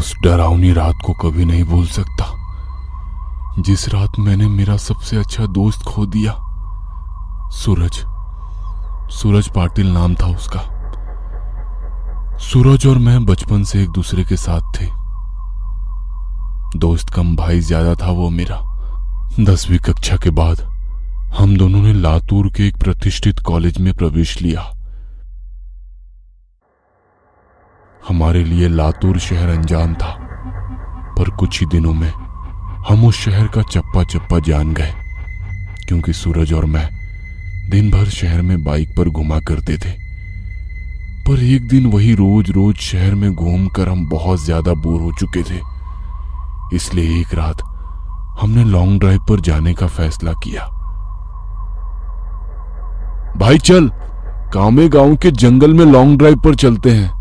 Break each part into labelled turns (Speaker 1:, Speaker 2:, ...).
Speaker 1: उस डरावनी रात को कभी नहीं भूल सकता, जिस रात मैंने मेरा सबसे अच्छा दोस्त खो दिया। सूरज पाटिल नाम था उसका। सूरज और मैं बचपन से एक दूसरे के साथ थे। दोस्त कम भाई ज्यादा था वो मेरा। 10वीं कक्षा के बाद हम दोनों ने लातूर के एक प्रतिष्ठित कॉलेज में प्रवेश लिया। हमारे लिए लातूर शहर अनजान था, पर कुछ ही दिनों में हम उस शहर का चप्पा चप्पा जान गए, क्योंकि सूरज और मैं दिन भर शहर में बाइक पर घुमा करते थे। पर एक दिन वही रोज रोज शहर में घूमकर हम बहुत ज्यादा बोर हो चुके थे, इसलिए एक रात हमने लॉन्ग ड्राइव पर जाने का फैसला किया। भाई चल, कामे गांव के जंगल में लॉन्ग ड्राइव पर चलते हैं।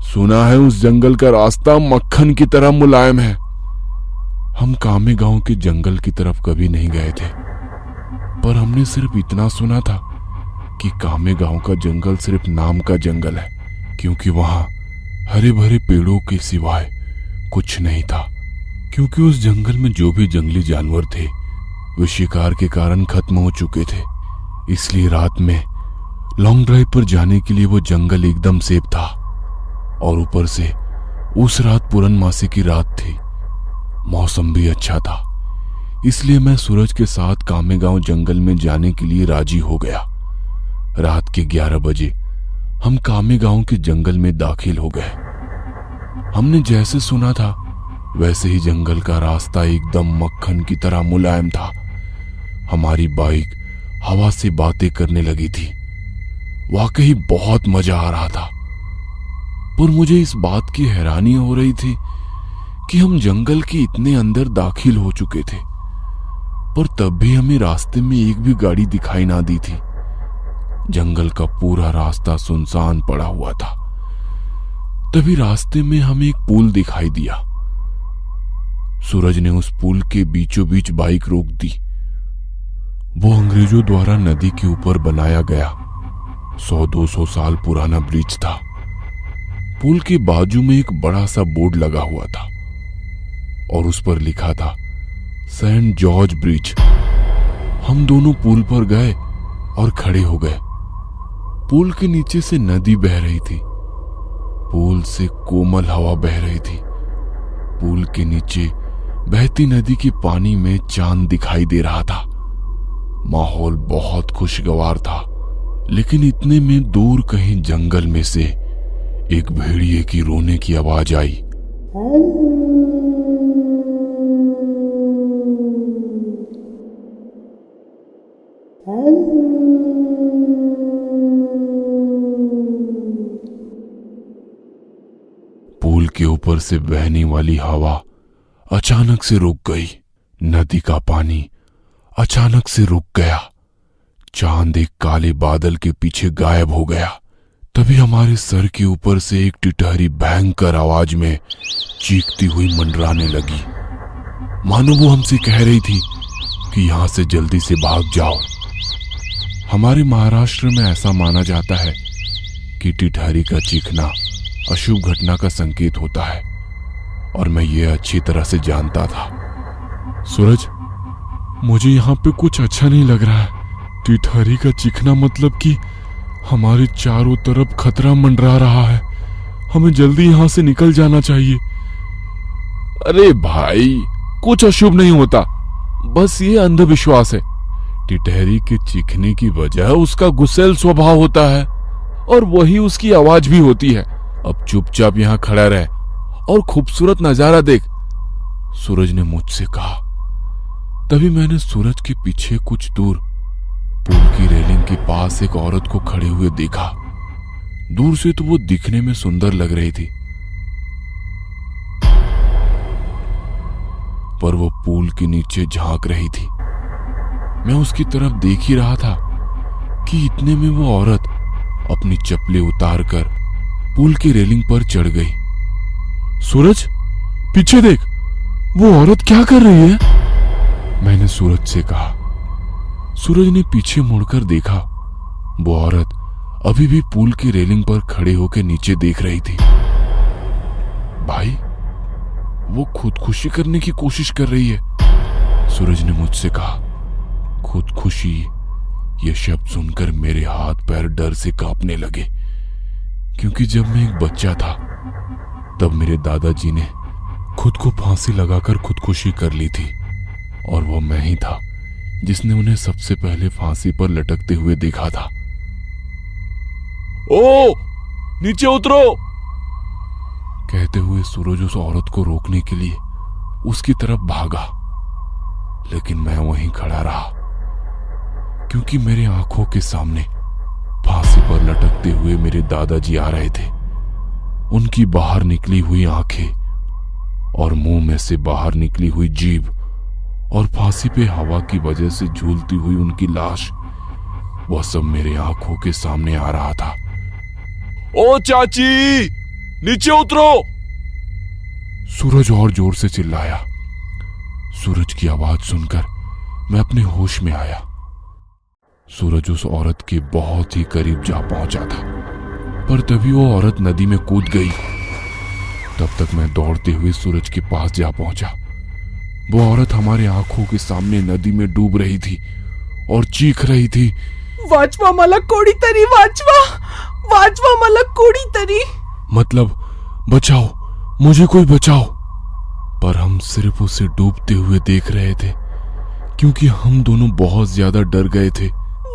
Speaker 1: सुना है उस जंगल का रास्ता मक्खन की तरह मुलायम है। हम कामे गांव के जंगल की तरफ कभी नहीं गए थे, पर हमने सिर्फ इतना सुना था कि कामे गांव का जंगल सिर्फ नाम का जंगल है, क्योंकि वहां हरे भरे पेड़ों के सिवाय कुछ नहीं था। क्योंकि उस जंगल में जो भी जंगली जानवर थे वे शिकार के कारण खत्म हो चुके थे, इसलिए रात में लॉन्ग ड्राइव पर जाने के लिए वो जंगल एकदम सेफ था। और ऊपर से उस रात पूर्णमासी की रात थी, मौसम भी अच्छा था, इसलिए मैं सूरज के साथ कामे गांव जंगल में जाने के लिए राजी हो गया। रात के 11 बजे हम कामे गांव के जंगल में दाखिल हो गए। हमने जैसे सुना था वैसे ही जंगल का रास्ता एकदम मक्खन की तरह मुलायम था। हमारी बाइक हवा से बातें करने लगी थी। वाकई बहुत मजा आ रहा था, पर मुझे इस बात की हैरानी हो रही थी कि हम जंगल के इतने अंदर दाखिल हो चुके थे, पर तब भी हमें रास्ते में एक भी गाड़ी दिखाई ना दी थी। जंगल का पूरा रास्ता सुनसान पड़ा हुआ था। तभी रास्ते में हमें एक पुल दिखाई दिया। सूरज ने उस पुल के बीचों बीच बाइक रोक दी। वो अंग्रेजों द्वारा नदी के ऊपर बनाया गया 100-200 साल पुराना ब्रिज था। पुल के बाजू में एक बड़ा सा बोर्ड लगा हुआ था और उस पर लिखा था सेंट जॉर्ज ब्रिज। हम दोनों पुल पर गए और खड़े हो गए। पुल के नीचे से नदी बह रही थी। पुल से कोमल हवा बह रही थी। पुल के नीचे बहती नदी के पानी में चांद दिखाई दे रहा था। माहौल बहुत खुशगवार था, लेकिन इतने में दूर कहीं जंगल में से एक भेड़िए की रोने की आवाज आई। पुल के ऊपर से बहने वाली हवा अचानक से रुक गई। नदी का पानी अचानक से रुक गया। चांद एक काले बादल के पीछे गायब हो गया। तभी हमारे सर के ऊपर से एक टिटहरी भयंकर आवाज में चीखती हुई मंडराने लगी, मानो वो हमसे कह रही थी कि यहां से जल्दी से भाग जाओ। हमारे महाराष्ट्र में ऐसा माना जाता है कि टिटहरी का चीखना अशुभ घटना का संकेत होता है, और मैं ये अच्छी तरह से जानता था। सूरज, मुझे यहाँ पे कुछ अच्छा नहीं लग रहा है। टिटहरी का चीखना मतलब कि हमारे चारों तरफ खतरा मंडरा रहा है। हमें जल्दी यहां से निकल जाना चाहिए। अरे भाई, कुछ अशुभ नहीं होता, बस ये अंधविश्वास है। टिटहरी के चीखने की वजह उसका गुस्सैल स्वभाव होता है और वही उसकी आवाज भी होती है। अब चुपचाप यहां खड़ा रह और खूबसूरत नजारा देख, सूरज ने मुझसे कहा। तभी मैंने सूरज के पीछे कुछ दूर पुल की रेलिंग के पास एक औरत को खड़े हुए देखा। दूर से तो वो दिखने में सुंदर लग रही थी, पर वो पुल के नीचे झांक रही थी। मैं उसकी तरफ देख ही रहा था कि इतने में वो औरत अपनी चप्पलें उतारकर पुल की रेलिंग पर चढ़ गई। सूरज, पीछे देख, वो औरत क्या कर रही है? मैंने सूरज से कहा। सूरज ने पीछे मुड़कर देखा। वो औरत अभी भी पुल की रेलिंग पर खड़े होकर नीचे देख रही थी। भाई, वो खुदकुशी करने की कोशिश कर रही है। सूरज ने मुझसे कहा। खुदकुशी, ये शब्द सुनकर मेरे हाथ पैर डर से कांपने लगे, क्योंकि जब मैं एक बच्चा था तब मेरे दादाजी ने खुद को फांसी लगाकर खुदकुशी कर ली थी, और वो मैं ही था जिसने उन्हें सबसे पहले फांसी पर लटकते हुए देखा था। ओ, नीचे उतरो, कहते हुए सूरज उस औरत को रोकने के लिए उसकी तरफ भागा, लेकिन मैं वहीं खड़ा रहा, क्योंकि मेरे आंखों के सामने फांसी पर लटकते हुए मेरे दादाजी आ रहे थे। उनकी बाहर निकली हुई आंखें और मुंह में से बाहर निकली हुई जीभ और फांसी पे हवा की वजह से झूलती हुई उनकी लाश, वह सब मेरे आंखों के सामने आ रहा था। ओ चाची, नीचे उतरो, सूरज और जोर से चिल्लाया। सूरज की आवाज सुनकर मैं अपने होश में आया। सूरज उस औरत के बहुत ही करीब जा पहुंचा था, पर तभी वो औरत नदी में कूद गई। तब तक मैं दौड़ते हुए सूरज के पास जा पहुंचा। वो औरत हमारे आंखों के सामने नदी में डूब रही थी और चीख रही थी,
Speaker 2: वाचवा मला कोड़ी तरी, वाचवा वाचवा मला कोड़ी तरी।
Speaker 1: मतलब बचाओ, मुझे कोई बचाओ। पर हम सिर्फ उसे डूबते हुए देख रहे थे, क्योंकि हम दोनों बहुत ज्यादा डर गए थे।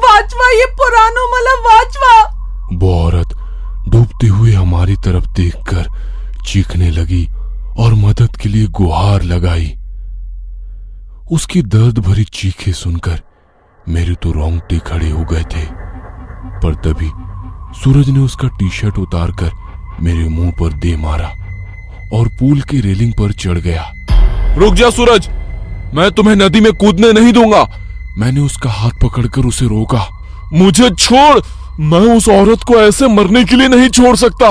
Speaker 2: वाचवा, ये पुरानो मला वाचवा।
Speaker 1: वो औरत डूबते हुए हमारी तरफ देखकर चीखने लगी और मदद के लिए गुहार लगाई। उसकी दर्द भरी चीखें सुनकर मेरे तो रोंगटे खड़े हो गए थे, पर तभी सूरज ने उसका टी शर्ट उतारकर मेरे मुंह पर दे मारा और पूल की रेलिंग पर चढ़ गया। रुक जा सूरज, मैं तुम्हें नदी में कूदने नहीं दूंगा। मैंने उसका हाथ पकड़कर उसे रोका। मुझे छोड़, मैं उस औरत को ऐसे मरने के लिए नहीं छोड़ सकता,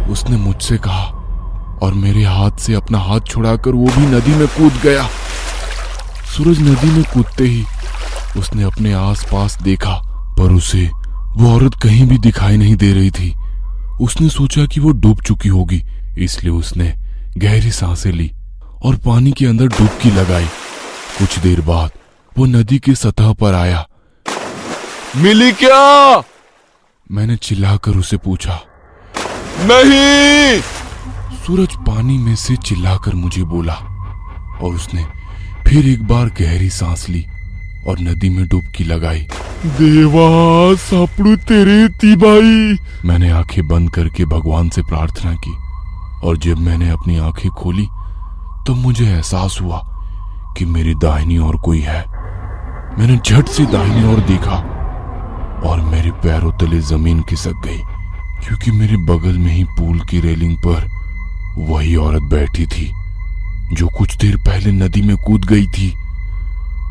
Speaker 1: उसने मुझसे कहा, और मेरे हाथ से अपना हाथ छुड़ाकर वो भी नदी में कूद गया। सूरज नदी में कूदते ही उसने अपने आसपास देखा, पर उसे वो औरत कहीं भी दिखाई नहीं दे रही थी। उसने सोचा कि वो डूब चुकी होगी, इसलिए उसने गहरी सांसें ली और पानी के अंदर डुबकी लगाई। कुछ देर बाद वो नदी की सतह पर आया। मिली क्या? मैंने चिल्लाकर उसे पूछा। नहीं, सूरज पानी में से चिल्लाकर मुझे बोला, और उसने फिर एक बार गहरी सांस ली और नदी में डुबकी लगाई। देवा, सापड़ू तेरे तीबाई। मैंने आंखें बंद करके भगवान से प्रार्थना की, और जब मैंने अपनी आंखें खोली तो मुझे एहसास हुआ कि मेरी दाहिनी ओर कोई है। मैंने झट से दाहिनी ओर देखा और मेरे पैरों तले जमीन खिसक गई, क्योंकि मेरे बगल में ही पूल की रेलिंग पर वही औरत बैठी थी जो कुछ देर पहले नदी में कूद गई थी।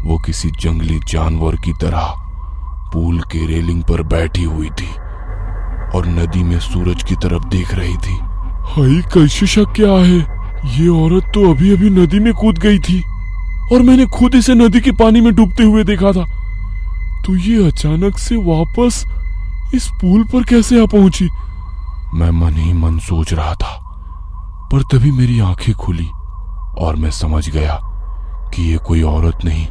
Speaker 1: वो किसी जंगली जानवर की तरह पूल के रेलिंग पर बैठी हुई थी और नदी में सूरज की तरफ देख रही थी। हाय, कैसे शक क्या है, ये औरत तो अभी अभी नदी में कूद गई थी और मैंने खुद इसे नदी के पानी में डूबते हुए देखा था, तो ये अचानक से वापस इस पुल पर कैसे आ पहुंची? मैं मन ही मन सोच रहा था, पर तभी मेरी आंखें खुली और मैं समझ गया कि ये कोई औरत नहीं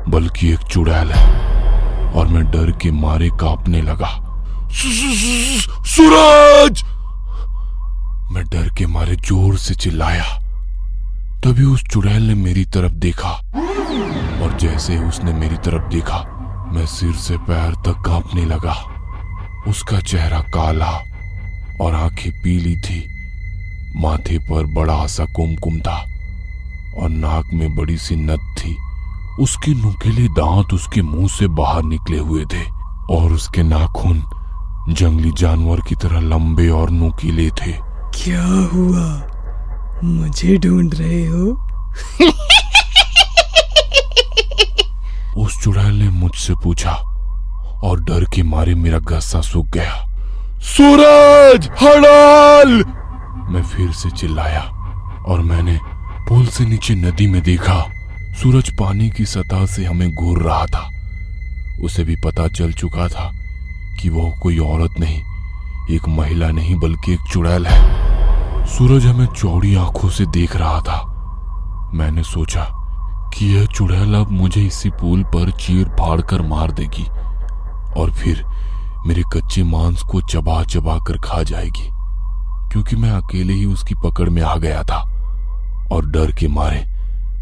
Speaker 1: बल्कि एक चुड़ैल है, और मैं डर के मारे कांपने लगा। सूरज! मैं डर के मारे जोर से चिल्लाया। तभी उस चुड़ैल ने मेरी तरफ देखा, और जैसे उसने मेरी तरफ देखा मैं सिर से पैर तक कांपने लगा। उसका चेहरा काला और आंखें पीली थी, माथे पर बड़ा सा कुमकुम था और नाक में बड़ी सी नथ थी। उसके नुकीले दांत उसके मुंह से बाहर निकले हुए थे और उसके नाखून जंगली जानवर की तरह लंबे और नुकीले थे।
Speaker 2: क्या हुआ, मुझे ढूंढ रहे हो?
Speaker 1: उस चुड़ैल ने मुझसे पूछा, और डर के मारे मेरा गस्सा सूख गया। सूरज, हड़ाल! मैं फिर से चिल्लाया और मैंने पुल से नीचे नदी में देखा। सूरज पानी की सतह से हमें घूर रहा था। उसे भी पता चल चुका था कि वह कोई औरत नहीं, एक महिला नहीं बल्कि एक चुड़ैल है। सूरज हमें चौड़ी आंखों से देख रहा था। मैंने सोचा कि यह चुड़ैल अब मुझे इसी पुल पर चीर फाड़ कर मार देगी और फिर मेरे कच्चे मांस को चबा चबा कर खा जाएगी, क्योंकि मैं अकेले ही उसकी पकड़ में आ गया था और डर के मारे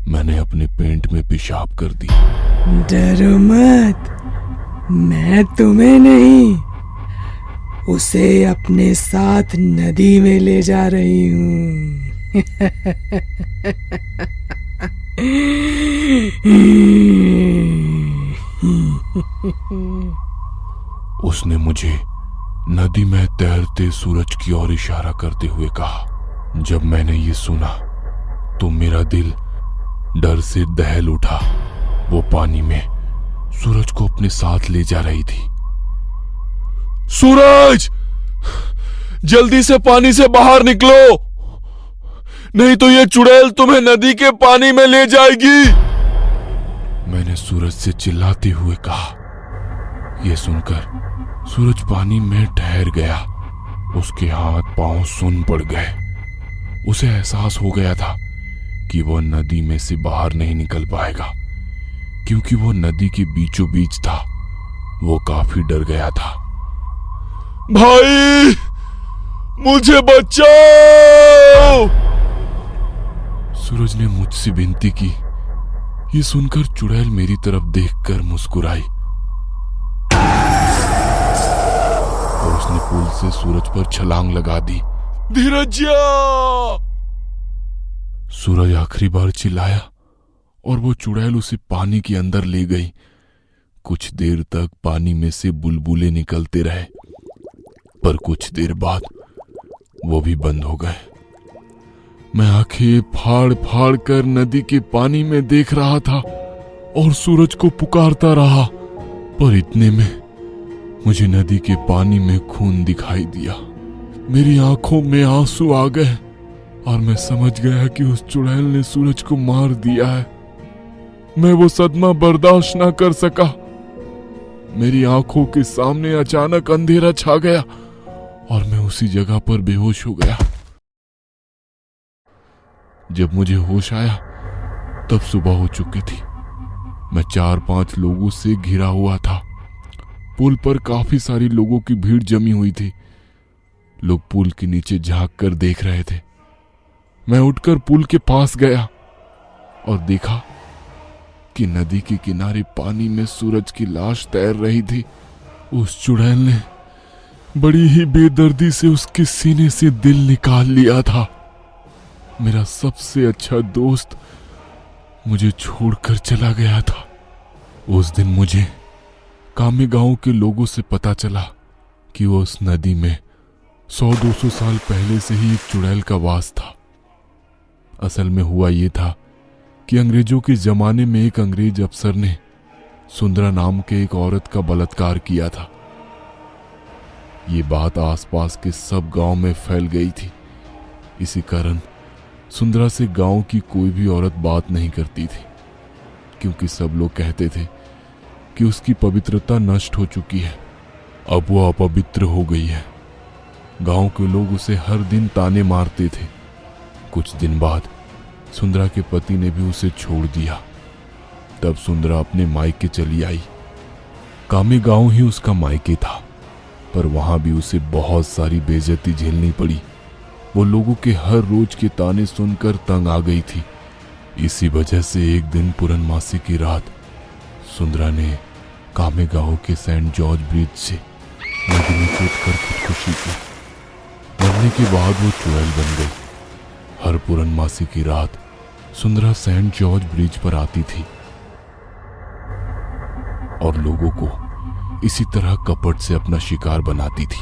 Speaker 1: मैंने अपने पेंट में पेशाब कर दी।
Speaker 2: डरो मत, मैं तुम्हें नहीं, उसे अपने साथ नदी में ले जा रही हूँ।
Speaker 1: उसने मुझे नदी में तैरते सूरज की ओर इशारा करते हुए कहा। जब मैंने ये सुना तो मेरा दिल डर से दहल उठा। वो पानी में सूरज को अपने साथ ले जा रही थी। सूरज, जल्दी से पानी से बाहर निकलो, नहीं तो ये चुड़ैल तुम्हें नदी के पानी में ले जाएगी, मैंने सूरज से चिल्लाते हुए कहा। यह सुनकर सूरज पानी में ठहर गया। उसके हाथ पांव सुन पड़ गए। उसे एहसास हो गया था कि वह नदी में से बाहर नहीं निकल पाएगा, क्योंकि वो नदी के बीचों बीच था। वो काफी डर गया था। भाई, मुझे बचाओ, सूरज ने मुझसे विनती की। ये सुनकर चुड़ैल मेरी तरफ देखकर मुस्कुराई और उसने पुल से सूरज पर छलांग लगा दी। धीरजिया! सूरज आखिरी बार चिल्लाया और वो चुड़ैल उसे पानी के अंदर ले गई। कुछ देर तक पानी में से बुलबुले निकलते रहे, पर कुछ देर बाद वो भी बंद हो गए। मैं आंखें फाड़ फाड़ कर नदी के पानी में देख रहा था और सूरज को पुकारता रहा, पर इतने में मुझे नदी के पानी में खून दिखाई दिया। मेरी आंखों में आंसू आ गए और मैं समझ गया कि उस चुड़ैल ने सूरज को मार दिया है। मैं वो सदमा बर्दाश्त ना कर सका। मेरी आंखों के सामने अचानक अंधेरा छा गया और मैं उसी जगह पर बेहोश हो गया। जब मुझे होश आया तब सुबह हो चुकी थी। मैं 4-5 लोगों से घिरा हुआ था। पुल पर काफी सारी लोगों की भीड़ जमी हुई थी। लोग पुल के नीचे झांक कर देख रहे थे। मैं उठकर पुल के पास गया और देखा कि नदी के किनारे पानी में सूरज की लाश तैर रही थी। उस चुड़ैल ने बड़ी ही बेदर्दी से उसके सीने से दिल निकाल लिया था। मेरा सबसे अच्छा दोस्त मुझे छोड़कर चला गया था। उस दिन मुझे कामे गांव के लोगों से पता चला कि वो उस नदी में 100-200 साल पहले से ही एक चुड़ैल का वास था। असल में हुआ ये था कि अंग्रेजों के जमाने में एक अंग्रेज अफसर ने सुंदरा नाम के एक औरत का बलात्कार किया था। ये बात आसपास के सब गांव में फैल गई थी। इसी कारण सुंदरा से गांव की कोई भी औरत बात नहीं करती थी, क्योंकि सब लोग कहते थे कि उसकी पवित्रता नष्ट हो चुकी है, अब वो अपवित्र हो गई है। गांव के लोग उसे हर दिन ताने मारते थे। कुछ दिन बाद सुंदरा के पति ने भी उसे छोड़ दिया। तब सुंदरा अपने मायके चली आई। कामे गांव ही उसका मायके था, पर वहां भी उसे बहुत सारी बेइज्जती झेलनी पड़ी। वो लोगों के हर रोज के ताने सुनकर तंग आ गई थी। इसी वजह से एक दिन पूर्णमासी की रात सुंदरा ने कामे गांव के सेंट जॉर्ज ब्रिज से नदी में कूदकर खुदकुशी की। मरने के बाद वो चुड़ैल बन गई। हर पूर्णमासी की रात सुंदरा सेंट जॉर्ज ब्रिज पर आती थी और लोगों को इसी तरह कपट से अपना शिकार बनाती थी।